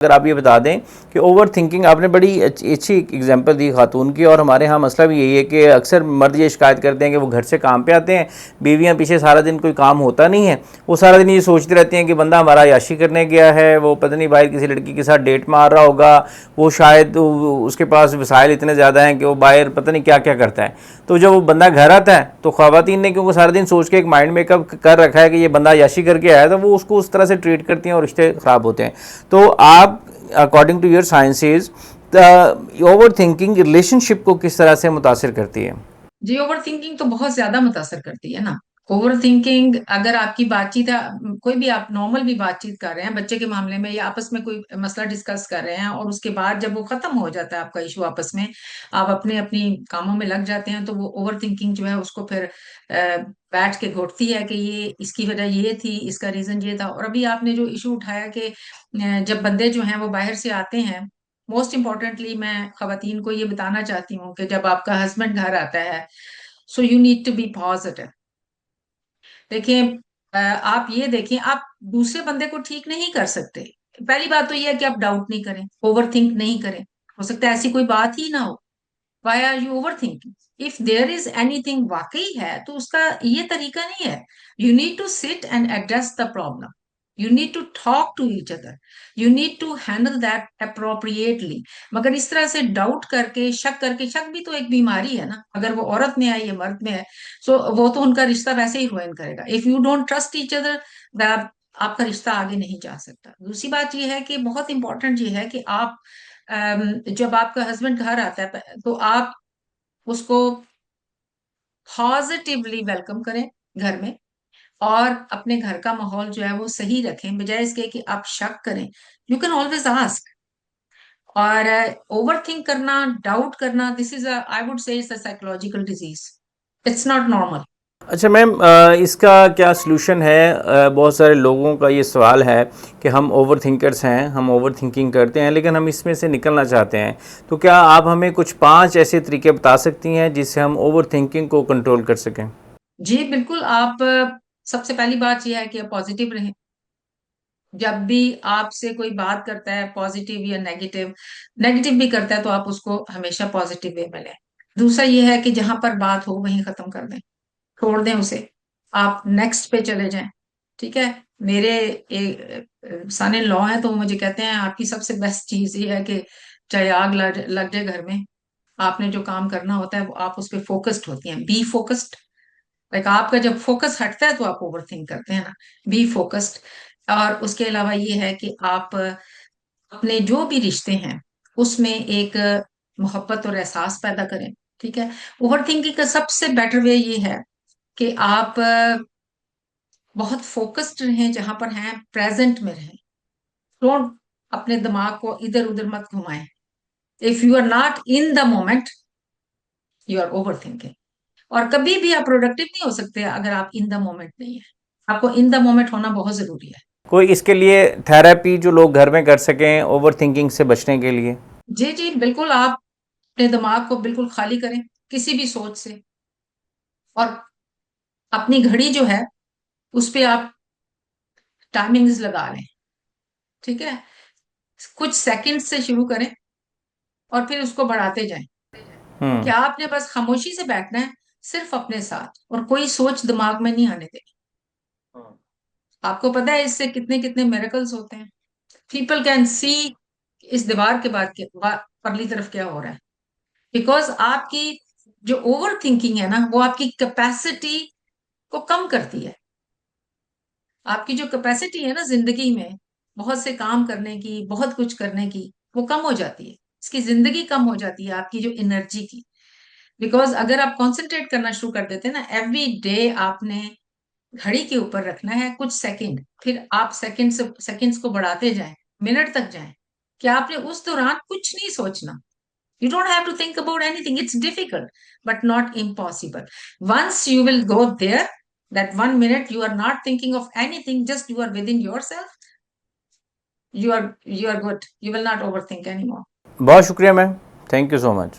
अगर आप ये बता दें कि ओवर थिंकिंग, आपने बड़ी अच्छी एग्जांपल दी खातून की, और हमारे यहाँ मसला भी यही है कि अक्सर मर्द ये शिकायत करते हैं कि वो घर से काम पे आते हैं, बीवियाँ पीछे सारा दिन कोई काम होता नहीं है, वो सारा दिन ये सोचती रहती हैं कि बंदा हमारा याशी करने गया है, वो पता नहीं बाहर किसी लड़की के साथ डेट मार रहा होगा, वो शायद उसके पास वसाइल इतने ज़्यादा हैं कि वो बाहर पता नहीं क्या क्या करता है। तो जब वो बंदा घर आता है तो ख़वातीन ने क्योंकि सारा दिन सोच के एक माइंड मेकअप कर रखा है कि ये बंदा याशी करके आया, तो वो उसको उस तरह से ट्रीट करती हैं और रिश्ते ख़राब होते हैं। तो आप according to your sciences, over thinking relationship को किस तरह से मुतासिर करती है? जी, ओवर थिंकिंग तो बहुत ज्यादा मुतासर करती है ना। ओवर थिंकिंग, अगर आपकी बातचीत है, कोई भी आप नॉर्मल भी बातचीत कर रहे हैं बच्चे के मामले में या आपस में कोई मसला डिस्कस कर रहे हैं, और उसके बाद जब वो खत्म हो जाता है आपका इशू आपस में, आप अपने अपनी कामों में लग जाते हैं, तो वो ओवर थिंकिंग जो है उसको फिर बैठ के घोटती है कि ये इसकी वजह ये थी, इसका रीजन ये था। और अभी आपने जो इशू उठाया कि जब बंदे जो हैं वो बाहर से आते हैं, मोस्ट इम्पोर्टेंटली मैं खवातीन को ये बताना चाहती हूँ कि जब आपका हस्बैंड घर आता है, so you need to be positive. देखिए, आप ये देखें, आप दूसरे बंदे को ठीक नहीं कर सकते। पहली बात तो ये है कि आप डाउट नहीं करें, ओवर थिंक नहीं करें। हो सकता है ऐसी कोई बात ही ना हो। Why are you over thinking? If there is anything वाकई है तो उसका ये तरीका नहीं है। You need to sit and address the problem. You need to talk to each other. You need to handle that appropriately. मगर इस तरह से डाउट करके, शक करके, शक भी तो एक बीमारी है ना। अगर वो औरत में है या मर्द में है, सो वो तो उनका रिश्ता वैसे ही रुइन करेगा। If you don't trust each other, आपका रिश्ता आगे नहीं जा सकता। दूसरी बात यह है कि बहुत इंपॉर्टेंट ये है कि आप जब आपका हस्बैंड घर आता है तो आप उसको पॉजिटिवली वेलकम करें घर में, और अपने घर का माहौल जो है वो सही रखें, बजाय इसके कि आप शक करें। You can always ask. और ओवर थिंक करना, डाउट करना, this is I would say it's a psychological disease. It's not normal. अच्छा मैम, इसका क्या सलूशन है? बहुत सारे लोगों का ये सवाल है कि हम ओवर थिंकर्स हैं, हम ओवर थिंकिंग करते हैं, लेकिन हम इसमें से निकलना चाहते हैं। तो क्या आप हमें कुछ 5 ऐसे तरीके बता सकती हैं जिससे हम ओवर थिंकिंग को कंट्रोल कर सकें? जी बिल्कुल। आप सबसे पहली बात यह है कि आप पॉजिटिव रहें। जब भी आपसे कोई बात करता है, पॉजिटिव या नेगेटिव, नेगेटिव भी करता है, तो आप उसको हमेशा पॉजिटिव वे में लें। दूसरा ये है कि जहां पर बात हो वहीं खत्म कर दें, छोड़ दें उसे, आप नेक्स्ट पे चले जाएं। ठीक है। मेरे एक सन इन लॉ है, तो वो मुझे कहते हैं आपकी सबसे बेस्ट चीज ये है कि चाहे आग लग जाए घर में, आपने जो काम करना होता है वो आप उस पर फोकस्ड होती हैं। Be focused. लाइक आपका जब फोकस हटता है तो आप ओवर थिंक करते हैं ना। Be focused. और उसके अलावा ये है कि आप अपने जो भी रिश्ते हैं उसमें एक मोहब्बत और एहसास पैदा करें। ठीक है। ओवर थिंकिंग का सबसे बेटर वे ये है कि आप बहुत फोकस्ड रहें, जहां पर हैं प्रेजेंट में रहें। डोंट अपने दिमाग को इधर उधर मत घुमाएं। If you are not in the moment, you are over thinking. और कभी भी आप प्रोडक्टिव नहीं हो सकते अगर आप इन द मोमेंट नहीं है। आपको इन द मोमेंट होना बहुत जरूरी है। कोई इसके लिए थेरेपी जो लोग घर में कर सकें ओवर थिंकिंग से बचने के लिए? जी जी बिल्कुल। आप अपने दिमाग को बिल्कुल खाली करें किसी भी सोच से, और अपनी घड़ी जो है उस पे आप टाइमिंग्स लगा लें। ठीक है। कुछ सेकंड से शुरू करें और फिर उसको बढ़ाते जाएं। हम्म। क्या आपने बस खामोशी से बैठना है, सिर्फ अपने साथ, और कोई सोच दिमाग में नहीं आने देनी। आपको पता है इससे कितने कितने मेरेकल्स होते हैं। पीपल कैन सी इस दीवार के बाद के परली तरफ क्या हो रहा है। बिकॉज आपकी जो ओवर थिंकिंग है ना, वो आपकी कैपेसिटी को कम करती है। आपकी जो कैपेसिटी है ना जिंदगी में, बहुत से काम करने की, बहुत कुछ करने की, वो कम हो जाती है। इसकी जिंदगी कम हो जाती है, आपकी जो एनर्जी की। बिकॉज अगर आप कंसंट्रेट करना शुरू कर देते हैं ना, एवरी डे आपने घड़ी के ऊपर रखना है कुछ सेकंड, फिर आप सेकंड्स को बढ़ाते जाएं, मिनट तक जाएं, कि आपने उस दौरान कुछ नहीं सोचना। You don't have to think about anything. It's difficult, but not impossible. Once you will go there, that 1 minute you are not thinking of anything, just you are within yourself, you are good. You will not overthink anymore. बहुत शुक्रिया ma'am, thank you so much.